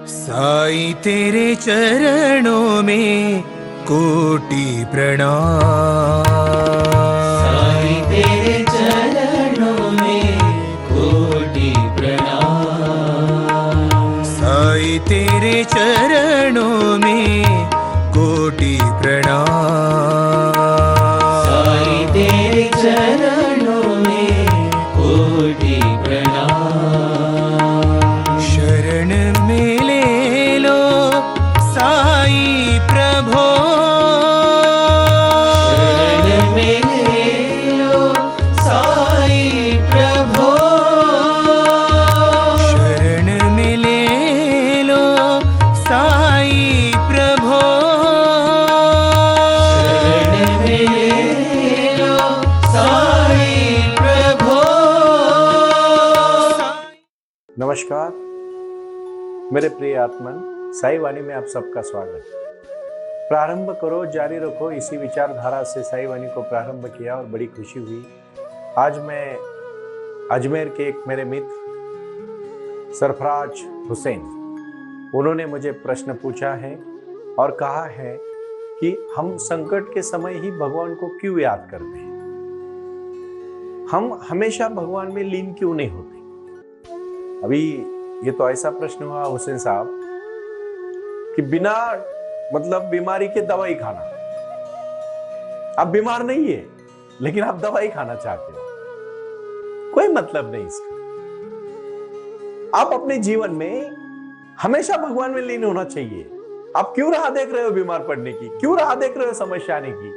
साईं तेरे चरणों में कोटि प्रणाम। साईं तेरे चरणों में कोटि प्रणाम। साईं तेरे चरणों में कोटि प्रणाम। साईं तेरे चरणों में कोटि प्रणाम। शरण में ले लो साईं प्रभो। शरण में ले लो साईं प्रभो। शरण में ले लो साईं प्रभो। शरण में ले लो साईं प्रभो। नमस्कार, मेरे प्रिय आत्मन, साई वाणी में आप सबका स्वागत। प्रारंभ करो, जारी रखो, इसी विचारधारा से साई वाणी को प्रारंभ किया और बड़ी खुशी हुई। आज मैं अजमेर के एक मेरे मित्र सरफराज हुसैन, उन्होंने मुझे प्रश्न पूछा है और कहा है कि हम संकट के समय ही भगवान को क्यों याद करते हैं, हम हमेशा भगवान में लीन क्यों नहीं होते। अभी ये तो ऐसा प्रश्न हुआ हुसैन साहब कि बिना मतलब बीमारी के दवाई खाना, आप बीमार नहीं है लेकिन आप दवाई खाना चाहते हो, कोई मतलब नहीं इसका। आप अपने जीवन में हमेशा भगवान में लीन होना चाहिए। आप क्यों राह देख रहे हो बीमार पड़ने की, क्यों राह देख रहे हो समस्या आने की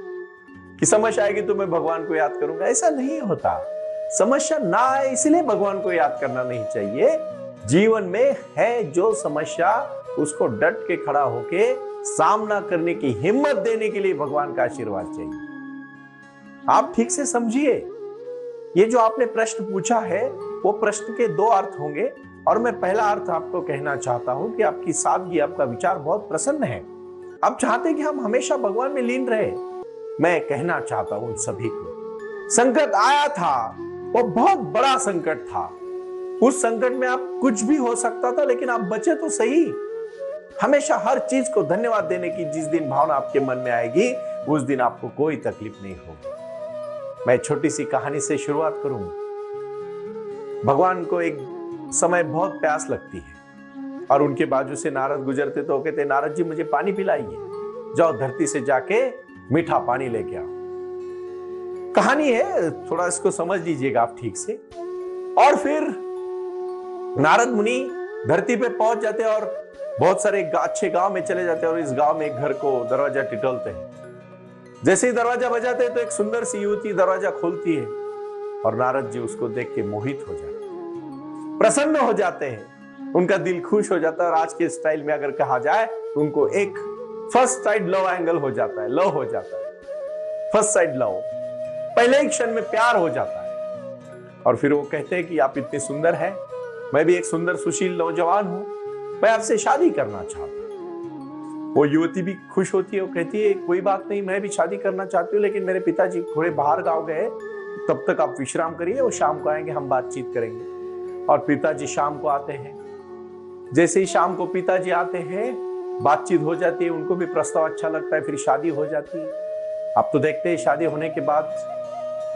कि समस्या आएगी तो मैं भगवान को याद करूंगा। ऐसा नहीं होता। समस्या ना आए इसलिए भगवान को याद करना नहीं चाहिए। जीवन में है जो समस्या, उसको डट के खड़ा होके सामना करने की हिम्मत देने के लिए भगवान का आशीर्वाद चाहिए। आप ठीक से समझिए, ये जो आपने प्रश्न पूछा है वो प्रश्न के दो अर्थ होंगे और मैं पहला अर्थ आपको कहना चाहता हूं कि आपकी सादगी, आपका विचार बहुत प्रसन्न है। आप चाहते कि हम हमेशा भगवान में लीन रहे। मैं कहना चाहता हूं सभी को, संकट आया था, वो बहुत बड़ा संकट था। उस संकट में आप कुछ भी हो सकता था लेकिन आप बचे तो सही। हमेशा हर चीज को धन्यवाद देने की जिस दिन भावना आपके मन में आएगी, उस दिन आपको कोई तकलीफ नहीं होगी। मैं छोटी सी कहानी से शुरुआत करूंगा। भगवान को एक समय बहुत प्यास लगती है और उनके बाजू से नारद गुजरते तो कहते, नारद जी मुझे पानी पिलाइए, जाओ धरती से जाके मीठा पानी लेके आओ। कहानी है, थोड़ा इसको समझ लीजिएगा आप ठीक से। और फिर नारद मुनि धरती पे पहुंच जाते हैं और बहुत सारे अच्छे गांव में चले जाते हैं और इस गांव में एक घर को दरवाजा टिटोलते हैं। जैसे ही दरवाजा बजाते हैं तो एक सुंदर सी युवती दरवाजा खोलती है और नारद जी उसको देख के मोहित हो जाते हैं, प्रसन्न हो जाते हैं, उनका दिल खुश हो जाता है। और आज के स्टाइल में अगर कहा जाए तो उनको एक फर्स्ट साइड लव एंगल हो जाता है, लव हो जाता है, फर्स्ट साइड लव, पहले ही क्षण में प्यार हो जाता है। और फिर वो कहते हैं कि आप इतने सुंदर हैं, मैं भी एक सुंदर सुशील नौजवान हूं, मैं आपसे शादी करना चाहता हूं। वो युवती भी खुश होती है, वो कहती है कोई बात नहीं, मैं भी शादी करना चाहती हूँ लेकिन मेरे पिताजी थोड़े बाहर गांव गए, तब तक आप विश्राम करिए, वो शाम को आएंगे, हम बातचीत करेंगे। और पिताजी शाम को आते हैं। जैसे ही शाम को पिताजी आते हैं, बातचीत हो जाती है, उनको भी प्रस्ताव अच्छा लगता है, फिर शादी हो जाती है। आप तो देखते हैं शादी होने के बाद,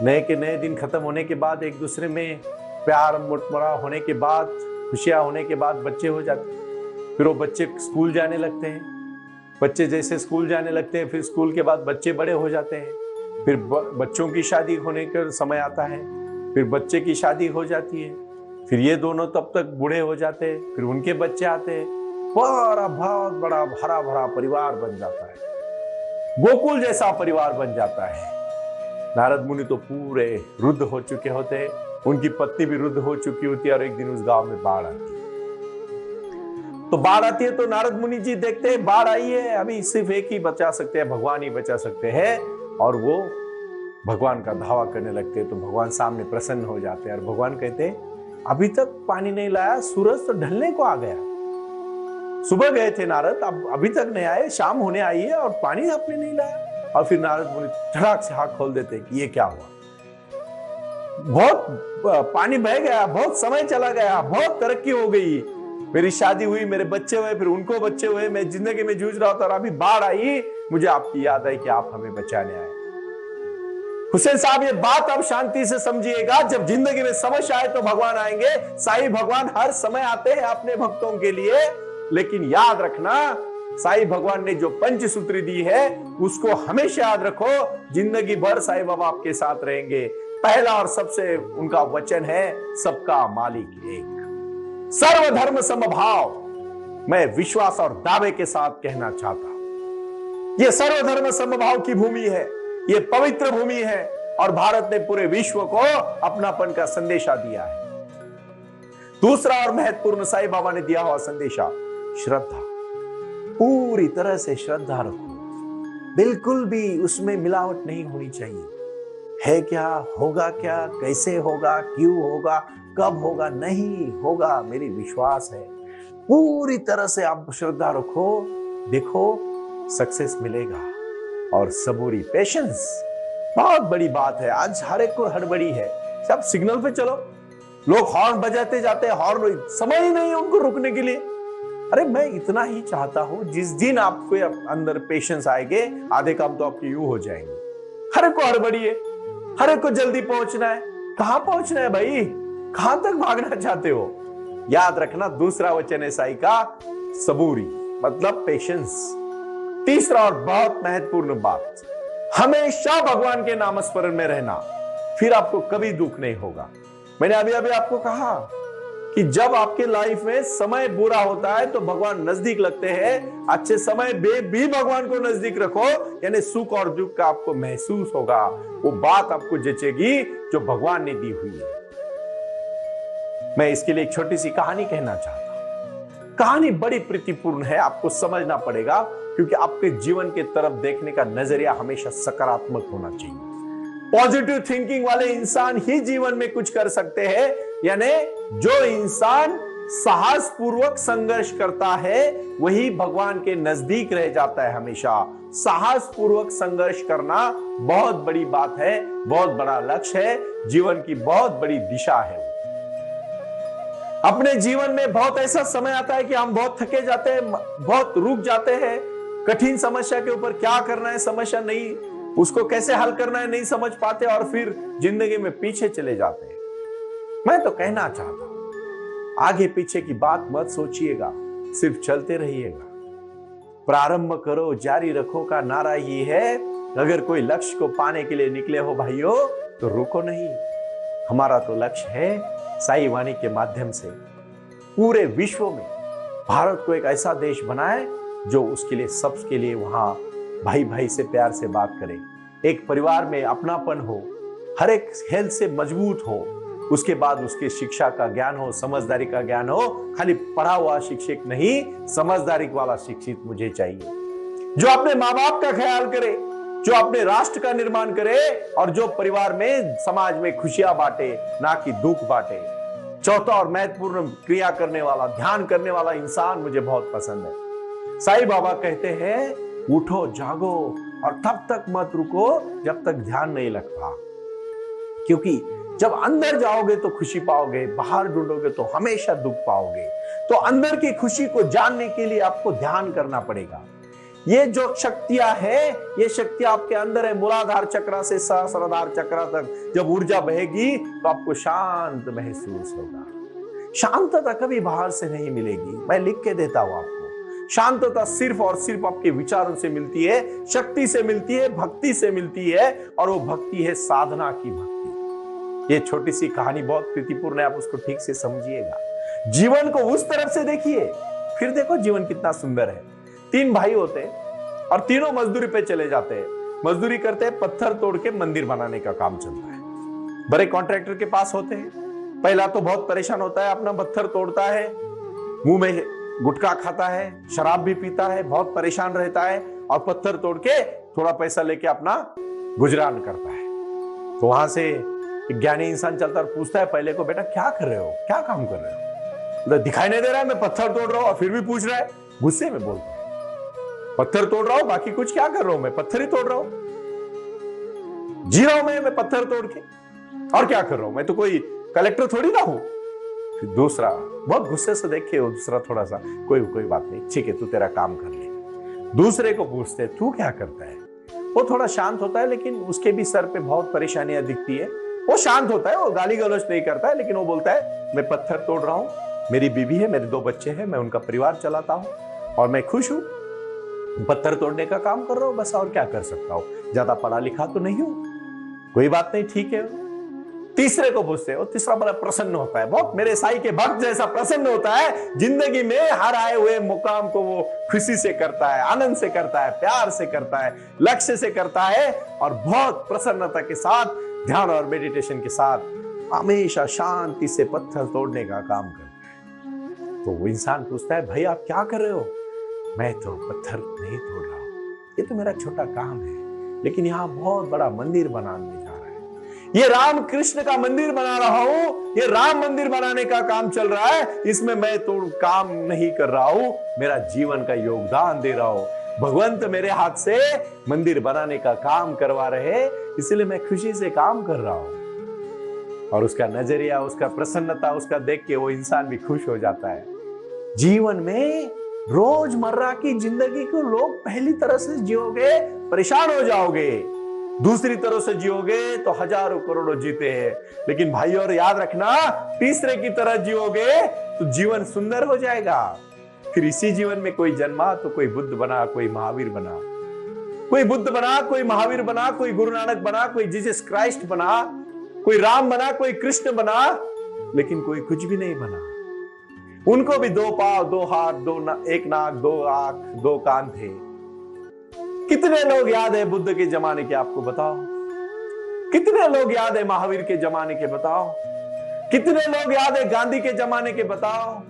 नए के नए दिन खत्म होने के बाद, एक दूसरे में प्यार मुठमरा होने के बाद, खुशियां होने के बाद बच्चे हो जाते हैं। फिर वो बच्चे स्कूल जाने लगते हैं। बच्चे जैसे स्कूल जाने लगते हैं, फिर स्कूल के बाद बच्चे बड़े हो जाते हैं। फिर बच्चों की शादी होने का समय आता है, फिर बच्चे की शादी हो जाती है, फिर ये दोनों तब तक बूढ़े हो जाते हैं, फिर उनके बच्चे आते हैं, बहुत बड़ा हरा भरा परिवार बन जाता है, गोकुल जैसा परिवार बन जाता है। नारद मुनि तो पूरे रुद्ध हो चुके होते हैं, उनकी पत्नी भी रुद्ध हो चुकी होती है और एक दिन उस गांव में बाढ़ आती है। तो बाढ़ आती है तो नारद मुनि जी देखते हैं बाढ़ आई है, अभी सिर्फ एक ही बचा सकते हैं, भगवान ही बचा सकते हैं। और वो भगवान का धावा करने लगते हैं। तो भगवान सामने प्रसन्न हो जाते हैं और भगवान कहते हैं अभी तक पानी नहीं लाया, सूरज तो ढलने को आ गया, सुबह गए थे नारद, अब अभी तक नहीं आए, शाम होने आई है और पानी आपने नहीं लाया। और फिर नारद मुनि धड़ाक से हाथ खोल देते कि ये क्या हुआ, बहुत पानी बह गया, बहुत समय चला गया, बहुत तरक्की हो गई, मेरी शादी हुई, मेरे बच्चे हुए, फिर उनको बच्चे हुए, मैं जिंदगी में जूझ रहा था और अभी बाढ़ आई, मुझे आपकी याद आई कि आप हमें बचाने आए। हुसैन साहब, ये बात आप शांति से समझिएगा, जब जिंदगी में समस्या आए तो भगवान आएंगे। साईं भगवान हर समय आते हैं अपने भक्तों के लिए, लेकिन याद रखना, साईं भगवान ने जो पंचसूत्री दी है उसको हमेशा याद रखो। जिंदगी भर साईं बाबा आपके साथ रहेंगे। पहला और सबसे उनका वचन है, सबका मालिक एक, सर्वधर्म समभाव। मैं विश्वास और दावे के साथ कहना चाहता हूं, यह सर्वधर्म समभाव की भूमि है, ये पवित्र भूमि है और भारत ने पूरे विश्व को अपनापन का संदेशा दिया है। दूसरा और महत्वपूर्ण साईं बाबा ने दिया हुआ संदेशा, श्रद्धा। पूरी तरह से श्रद्धा रखो, बिल्कुल भी उसमें मिलावट नहीं होनी चाहिए। है क्या, होगा क्या, कैसे होगा, क्यों होगा, कब होगा, नहीं होगा, मेरी विश्वास है। पूरी तरह से आप श्रद्धा रखो, देखो सक्सेस मिलेगा। और सबूरी, पेशेंस बहुत बड़ी बात है। आज हर एक को हड़बड़ी है, सब सिग्नल पे चलो, लोग हॉर्न बजाते जाते हैं, हॉर्न समय ही नहीं है उनको रुकने के लिए। अरे मैं इतना ही चाहता हूं, जिस दिन आपको अंदर पेशेंस आएंगे, आधे काम तो आपके यूं हो जाएंगे। हर एक को हड़बड़ी है, हर एक को जल्दी पहुंचना है। कहां पहुंचना है भाई, कहां तक भागना चाहते हो? याद रखना, दूसरा वचन है साईं का, सबूरी मतलब पेशेंस। तीसरा और बहुत महत्वपूर्ण बात, हमेशा भगवान के नामस्मरण में रहना, फिर आपको कभी दुख नहीं होगा। मैंने अभी अभी आपको कहा कि जब आपके लाइफ में समय बुरा होता है तो भगवान नजदीक लगते हैं। अच्छे समय भी भगवान को नजदीक रखो, यानी सुख और दुख का आपको महसूस होगा। वो बात आपको जचेगी जो भगवान ने दी हुई है। मैं इसके लिए एक छोटी सी कहानी कहना चाहता हूं। कहानी बड़ी प्रीतिपूर्ण है, आपको समझना पड़ेगा, क्योंकि आपके जीवन के तरफ देखने का नजरिया हमेशा सकारात्मक होना चाहिए। पॉजिटिव थिंकिंग वाले इंसान ही जीवन में कुछ कर सकते हैं। यानी जो इंसान साहस पूर्वक संघर्ष करता है वही भगवान के नजदीक रह जाता है। हमेशा साहस पूर्वक संघर्ष करना बहुत बड़ी बात है, बहुत बड़ा लक्ष्य है, जीवन की बहुत बड़ी दिशा है। अपने जीवन में बहुत ऐसा समय आता है कि हम बहुत थके जाते हैं, बहुत रुक जाते हैं, कठिन समस्या के ऊपर क्या करना है, समस्या नहीं, उसको कैसे हल करना है नहीं समझ पाते और फिर जिंदगी में पीछे चले जाते हैं। मैं तो कहना चाहता हूं, आगे पीछे की बात मत सोचिएगा, सिर्फ चलते रहिएगा। प्रारंभ करो जारी रखो का नारा ही है। अगर कोई लक्ष्य को पाने के लिए निकले हो भाइयों तो रुको नहीं। हमारा तो लक्ष्य है साईं वाणी के माध्यम से पूरे विश्व में भारत को एक ऐसा देश बनाए जो उसके लिए, सबके लिए वहां भाई भाई से प्यार से बात करे, एक परिवार में अपनापन हो, हर एक हेल्थ से मजबूत हो, उसके बाद उसके शिक्षा का ज्ञान हो, समझदारी का ज्ञान हो। खाली पढ़ा हुआ शिक्षक नहीं, समझदारी वाला शिक्षित मुझे चाहिए, जो अपने माँ बाप का ख्याल करे, जो अपने राष्ट्र का निर्माण करे और जो परिवार में, समाज में खुशियां बांटे, ना कि दुख बांटे। चौथा और महत्वपूर्ण, क्रिया करने वाला, ध्यान करने वाला इंसान मुझे बहुत पसंद है। साईं बाबा कहते हैं, उठो जागो और तब तक मत रुको जब तक ध्यान नहीं लगता, क्योंकि जब अंदर जाओगे तो खुशी पाओगे, बाहर ढूंढोगे तो हमेशा दुख पाओगे। तो अंदर की खुशी को जानने के लिए आपको ध्यान करना पड़ेगा। ये जो शक्तियां है, ये शक्तियां आपके अंदर है। मूलाधार चक्र से सहस्राधार चक्र तक जब ऊर्जा बहेगी तो आपको शांत महसूस होगा। शांतता कभी बाहर से नहीं मिलेगी, मैं लिख के देता हूं आपको। शांतता सिर्फ और सिर्फ आपके विचारों से मिलती है, शक्ति से मिलती है, भक्ति से मिलती है, और वो भक्ति है साधना की भक्ति। ये छोटी सी कहानी बहुत प्रीतिपूर्ण है, आप उसको ठीक से समझिएगा। जीवन को उस तरफ से देखिए, फिर देखो जीवन कितना सुंदर है। 3 भाई होते हैं और तीनों मजदूरी पे चले जाते हैं। मजदूरी करते हैं, पत्थर तोड़ के मंदिर बनाने का काम चलता है। बड़े कॉन्ट्रैक्टर के पास होते हैं। पहला तो बहुत परेशान होता है, अपना पत्थर तोड़ता है, मुंह में गुटखा खाता है, शराब भी पीता है, बहुत परेशान रहता है और पत्थर तोड़ के थोड़ा पैसा लेके अपना गुजरान करता है। तो वहां से एक ज्ञानी इंसान चलता और पूछता है पहले को, बेटा क्या कर रहे हो, क्या काम कर रहे हो? तो दिखाई नहीं दे रहा है, मैं पत्थर तोड़ रहा हूं, और फिर भी पूछ रहा है। गुस्से में बोलता है, पत्थर तोड़ रहा हूं, बाकी कुछ क्या कर रहा हूं, मैं पत्थर ही तोड़ रहा हूं, जी रहा हूं मैं पत्थर तोड़ के, और क्या कर रहा हूं, मैं तो कोई कलेक्टर थोड़ी ना हूं। फिर दूसरा बहुत गुस्से से देखे, दूसरा थोड़ा सा कोई बात नहीं, ठीक है तू तेरा काम कर ले। दूसरे को पूछते तू क्या करता है, वो थोड़ा शांत होता है लेकिन उसके भी सर पे बहुत परेशानियां दिखती है। वो शांत होता है, वो गाली गलौज नहीं करता है, लेकिन वो बोलता है मैं पत्थर तोड़ रहा हूँ, मेरी बीवी है, मेरे 2 बच्चे हैं, मैं उनका परिवार चलाता हूँ और मैं खुश हूँ, पत्थर तोड़ने का काम कर रहा हूँ बस, और क्या कर सकता हूँ, ज्यादा पढ़ा लिखा तो नहीं हूँ, कोई बात नहीं, ठीक है। तीसरे को पूछते हैं, वो तीसरा बड़ा प्रसन्न होता है, बहुत मेरे साईं के भक्त जैसा प्रसन्न होता है। जिंदगी में हर आए हुए मुकाम को वो खुशी से करता है, आनंद से करता है, प्यार से करता है, लक्ष्य से करता है और बहुत प्रसन्नता के साथ ध्यान और मेडिटेशन के साथ हमेशा शांति से पत्थर तोड़ने का काम करता है। तो वो इंसान पूछता है भाई आप क्या कर रहे हो? मैं तो पत्थर नहीं तोड़ रहा हूं, ये तो मेरा छोटा काम है, लेकिन यहाँ बहुत बड़ा मंदिर बनाने जा रहा है, ये राम कृष्ण का मंदिर बना रहा हूं, ये राम मंदिर बनाने का काम चल रहा है, इसमें मैं तो काम नहीं कर रहा हूं, मेरा जीवन का योगदान दे रहा हूं, भगवंत मेरे हाथ से मंदिर बनाने का काम करवा रहे, इसलिए मैं खुशी से काम कर रहा हूं। और उसका नजरिया, उसका प्रसन्नता, उसका देख के वो इंसान भी खुश हो जाता है। जीवन में रोजमर्रा की जिंदगी को लोग पहली तरह से जियोगे परेशान हो जाओगे, दूसरी तरह से जियोगे तो हजारों करोड़ों जीते हैं, लेकिन भाई और याद रखना तीसरे की तरह जियोगे तो जीवन सुंदर हो जाएगा। फिर इसी जीवन में कोई जन्मा तो कोई बुद्ध बना, कोई महावीर बना, कोई बुद्ध बना, कोई महावीर बना, कोई गुरु नानक बना, कोई जीसस क्राइस्ट बना, कोई राम बना, कोई कृष्ण बना, लेकिन कोई कुछ भी नहीं बना। उनको भी 2 पांव, 2 हाथ, एक नाक, 2 आंख, 2 कान थे। कितने लोग याद है बुद्ध के जमाने के, आपको बताओ? कितने लोग याद है महावीर के जमाने के, बताओ? कितने लोग याद है गांधी के जमाने के, बताओ?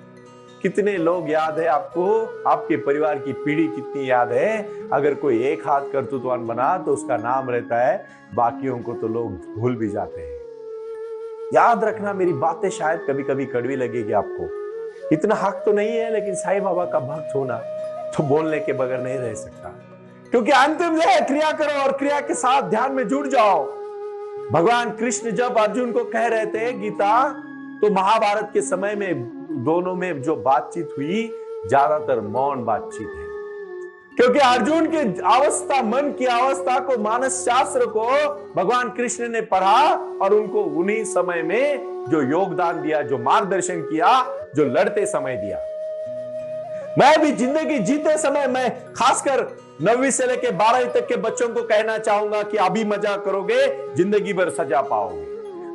कितने लोग याद है आपको? आपके परिवार की पीढ़ी कितनी याद है? अगर कोई एक हाथ कर्तृत्ववान बना तो उसका नाम रहता है, बाकियों को तो लोग भूल भी जाते हैं। याद रखना, मेरी बातें शायद कभी कभी कड़वी लगेगी आपको, इतना हक तो नहीं है, लेकिन साईं बाबा का भक्त होना तो बोलने के बगैर नहीं रह सकता, क्योंकि अंतिम जो है क्रिया करो और क्रिया के साथ ध्यान में जुड़ जाओ। भगवान कृष्ण जब अर्जुन को कह रहे थे गीता, तो महाभारत के समय में दोनों में जो बातचीत हुई ज्यादातर मौन बातचीत है, क्योंकि अर्जुन की अवस्था, मन की अवस्था को, मानस शास्त्र को भगवान कृष्ण ने पढ़ा और उनको उन्हीं समय में जो योगदान दिया, जो मार्गदर्शन किया, जो लड़ते समय दिया। मैं भी जिंदगी जीते समय, मैं खासकर 9वीं से लेकर 12वीं तक के बच्चों को कहना चाहूंगा कि अभी मजा करोगे जिंदगी भर सजा पाओगे,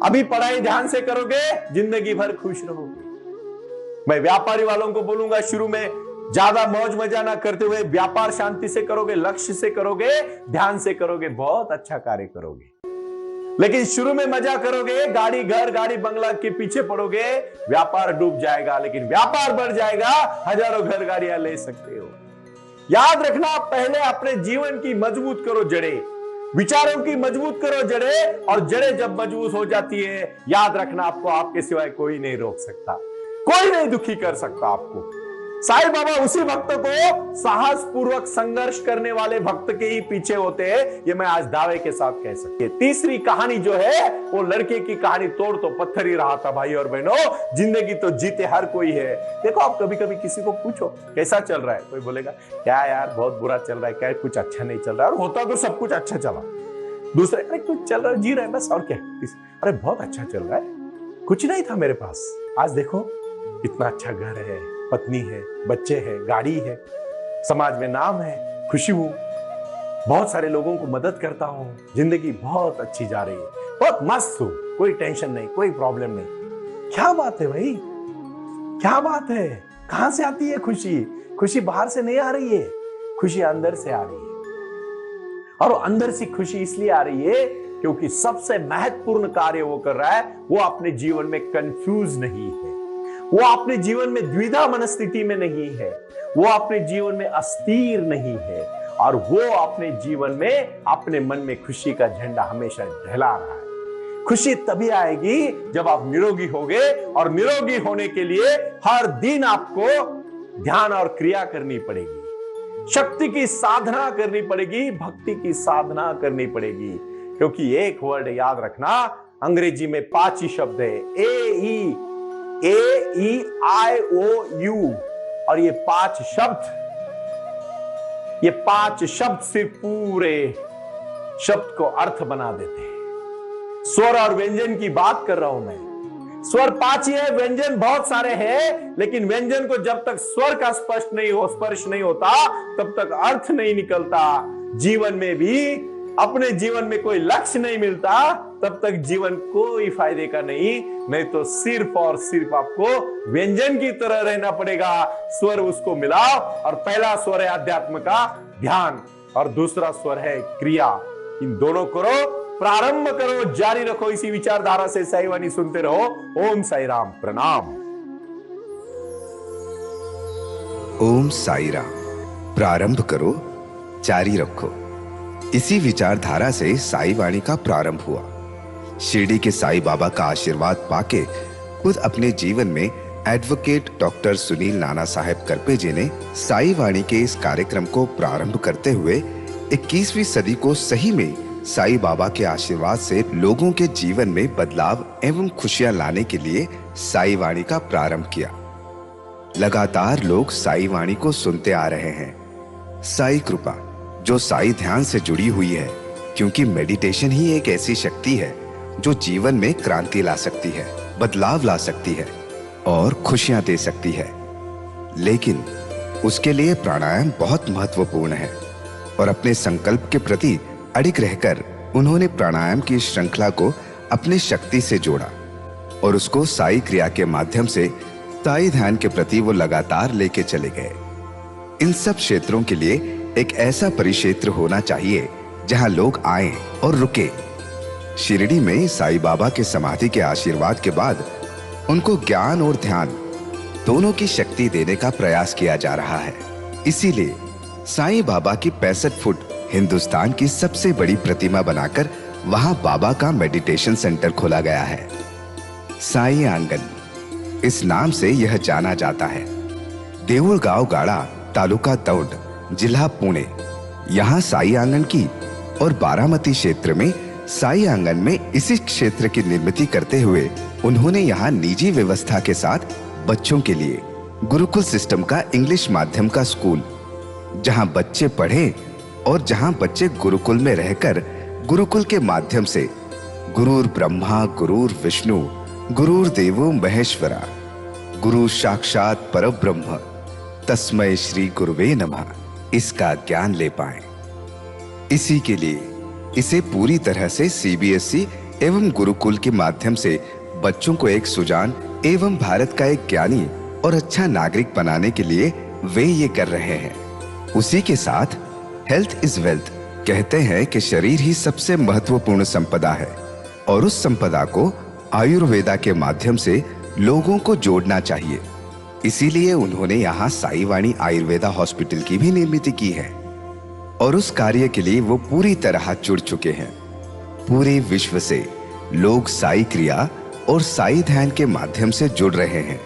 अभी पढ़ाई ध्यान से करोगे जिंदगी भर खुश रहोगे। मैं व्यापारी वालों को बोलूंगा शुरू में ज्यादा मौज मजा ना करते हुए व्यापार शांति से करोगे, लक्ष्य से करोगे, ध्यान से करोगे, बहुत अच्छा कार्य करोगे। लेकिन शुरू में मजा करोगे, गाड़ी घर गाड़ी बंगला के पीछे पड़ोगे, व्यापार डूब जाएगा, लेकिन व्यापार बढ़ जाएगा, हजारों घर गाड़ियां ले सकते हो। याद रखना, पहले अपने जीवन की मजबूत करो जड़ें, विचारों की मजबूत करो जड़ें, और जड़ें जब मजबूत हो जाती है, याद रखना आपको आपके सिवाय कोई नहीं रोक सकता, कोई नहीं दुखी कर सकता आपको। साईं बाबा उसी भक्त को साहस पूर्वक संघर्ष करने वाले भक्त के ही पीछे होते हैं, ये मैं आज दावे के साथ कह सकते। तीसरी कहानी जो है वो लड़के की कहानी, तोड़ तो पत्थर ही रहा था भाई और बहनों, जिंदगी तो जीते हर कोई है। देखो आप कभी कभी किसी को पूछो कैसा चल रहा है, कोई बोलेगा क्या यार बहुत बुरा चल रहा है, क्या कुछ अच्छा नहीं चल रहा है, और होता तो सब कुछ अच्छा चला। दूसरे अरे कुछ चल रहा है, जी रहा है बस, और क्या, अरे बहुत अच्छा चल रहा है, कुछ नहीं था मेरे पास, आज देखो इतना अच्छा घर है, पत्नी है, बच्चे हैं, गाड़ी है, समाज में नाम है, खुशी हूं, बहुत सारे लोगों को मदद करता हूं, जिंदगी बहुत अच्छी जा रही है, बहुत मस्त हूं, कोई टेंशन नहीं, कोई प्रॉब्लम नहीं। क्या बात है भाई, क्या बात है? कहां से आती है खुशी? खुशी बाहर से नहीं आ रही है, खुशी अंदर से आ रही है। और अंदर से खुशी इसलिए आ रही है क्योंकि सबसे महत्वपूर्ण कार्य वो कर रहा है, वो अपने जीवन में कंफ्यूज नहीं है, वो अपने जीवन में द्विधा मनस्थिति में नहीं है, वो अपने जीवन में अस्थिर नहीं है, और वो अपने जीवन में अपने मन में खुशी का झंडा हमेशा लहरा रहा है। खुशी तभी आएगी जब आप निरोगी होगे, और निरोगी होने के लिए हर दिन आपको ध्यान और क्रिया करनी पड़ेगी, शक्ति की साधना करनी पड़ेगी, भक्ति की साधना करनी पड़ेगी। क्योंकि एक वर्ड याद रखना, अंग्रेजी में 5 ही शब्द है, AE, AEIOU, और ये 5 शब्द से पूरे शब्द को अर्थ बना देते हैं। स्वर और व्यंजन की बात कर रहा हूं मैं। स्वर 5 ही है, व्यंजन बहुत सारे हैं, लेकिन व्यंजन को जब तक स्वर का स्पर्श नहीं होता तब तक अर्थ नहीं निकलता। जीवन में भी अपने जीवन में कोई लक्ष्य नहीं मिलता तब तक जीवन कोई फायदे का नहीं तो सिर्फ और सिर्फ आपको व्यंजन की तरह रहना पड़ेगा। स्वर उसको मिलाओ, और पहला स्वर है अध्यात्म का ध्यान और दूसरा स्वर है क्रिया। इन दोनों करो, प्रारंभ करो, जारी रखो इसी विचारधारा से साई वाणी सुनते रहो। ओम साई राम, प्रणाम। ओम साई राम, प्रारंभ करो, जारी रखो। इसी विचारधारा से साई वाणी का प्रारंभ हुआ। शिरडी के साई बाबा का आशीर्वाद पाके खुद अपने जीवन में एडवोकेट डॉक्टर सुनील नाना साहेब करपे जी ने साई वाणी के इस कार्यक्रम को प्रारंभ करते हुए 21वीं सदी को सही में साई बाबा के आशीर्वाद से लोगों के जीवन में बदलाव एवं खुशियां लाने के लिए साई वाणी का प्रारंभ किया। लगातार लोग साई वाणी को सुनते आ रहे हैं। साई कृपा जो साई ध्यान से जुड़ी हुई है, क्योंकि मेडिटेशन ही एक ऐसी शक्ति है जो जीवन में क्रांति ला सकती है, बदलाव ला सकती है और खुशियां दे सकती है। लेकिन उसके लिए प्राणायाम बहुत महत्वपूर्ण है और अपने संकल्प के प्रति अडिग रहकर उन्होंने प्राणायाम की श्रृंखला को अपने शक्ति से जोड़ा और उसको साई क्रिया के माध्यम से साई ध्यान के प्रति वो लगातार लेके चले गए। इन सब क्षेत्रों के लिए एक ऐसा परिक्षेत्र होना चाहिए जहां लोग आए और रुके। शिरडी में साई बाबा के समाधि के आशीर्वाद के बाद उनको ज्ञान और ध्यान दोनों की शक्ति देने का प्रयास किया जा रहा है। इसीलिए साईं बाबा की 65 फुट हिंदुस्तान की सबसे बड़ी प्रतिमा बनाकर वहां बाबा का मेडिटेशन सेंटर खोला गया है। साई आंगन इस नाम से यह जाना जाता है। देऊळगाव गाड़ा, तालुका दौंड, जिला पुणे, यहाँ साई आंगन की और बारामती क्षेत्र में साई आंगन में इसी क्षेत्र की निर्मित करते हुए उन्होंने यहाँ निजी व्यवस्था के साथ बच्चों के लिए गुरुकुल सिस्टम का इंग्लिश माध्यम का स्कूल, जहाँ बच्चे पढ़े और जहाँ बच्चे गुरुकुल में रहकर गुरुकुल के माध्यम से गुरुर ब्रह्मा गुरुर विष्णु गुरुर देवो महेश्वरा गुरु साक्षात परब्रह्म तस्मै श्री गुरुवे नमः इसका ज्ञान ले पाएं। इसी के लिए इसे पूरी तरह से सीबीएसई एवं गुरुकुल के माध्यम से बच्चों को एक सुजान एवं भारत का एक ज्ञानी और अच्छा नागरिक बनाने के लिए वे ये कर रहे हैं। उसी के साथ हेल्थ इज वेल्थ कहते हैं कि शरीर ही सबसे महत्वपूर्ण संपदा है और उस संपदा को आयुर्वेदा के माध्यम से लोगों को जोड़ना चाहिए। इसीलिए उन्होंने यहाँ साई वाणी आयुर्वेदा हॉस्पिटल की भी निर्मित की है और उस कार्य के लिए वो पूरी तरह जुड़ चुके हैं। पूरे विश्व से लोग साई क्रिया और साई ध्यान के माध्यम से जुड़ रहे हैं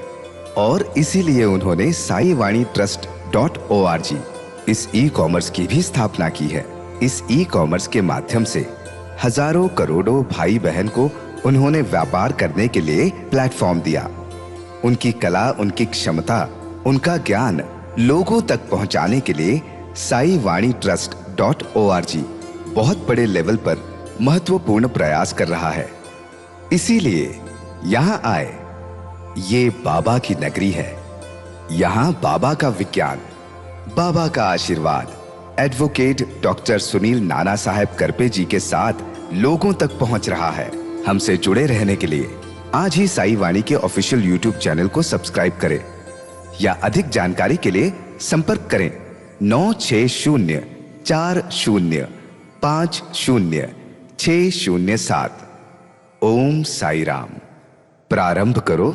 और इसीलिए उन्होंने साई वाणी trust.org इस ई कॉमर्स की भी स्थापना की है। इस ई कॉमर्स के माध्यम से हजारों करोड़ों भाई बहन को उन्होंने व्यापार करने के लिए प्लेटफॉर्म दिया। उनकी कला, उनकी क्षमता, उनका ज्ञान लोगों तक पहुंचाने के लिए साई वाणी trust.org बहुत बड़े लेवल पर महत्वपूर्ण प्रयास कर रहा है। इसीलिए यहाँ आए। ये बाबा की नगरी है। यहाँ बाबा का विज्ञान, बाबा का आशीर्वाद एडवोकेट डॉक्टर सुनील नाना साहेब करपे जी के साथ लोगों तक पहुंच रहा है। हमसे जुड़े रहने के लिए आज ही साई वाणी के ऑफिशियल यूट्यूब चैनल को सब्सक्राइब करें या अधिक जानकारी के लिए संपर्क करें 9604050607। ओम साई राम। प्रारंभ करो,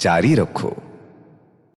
जारी रखो।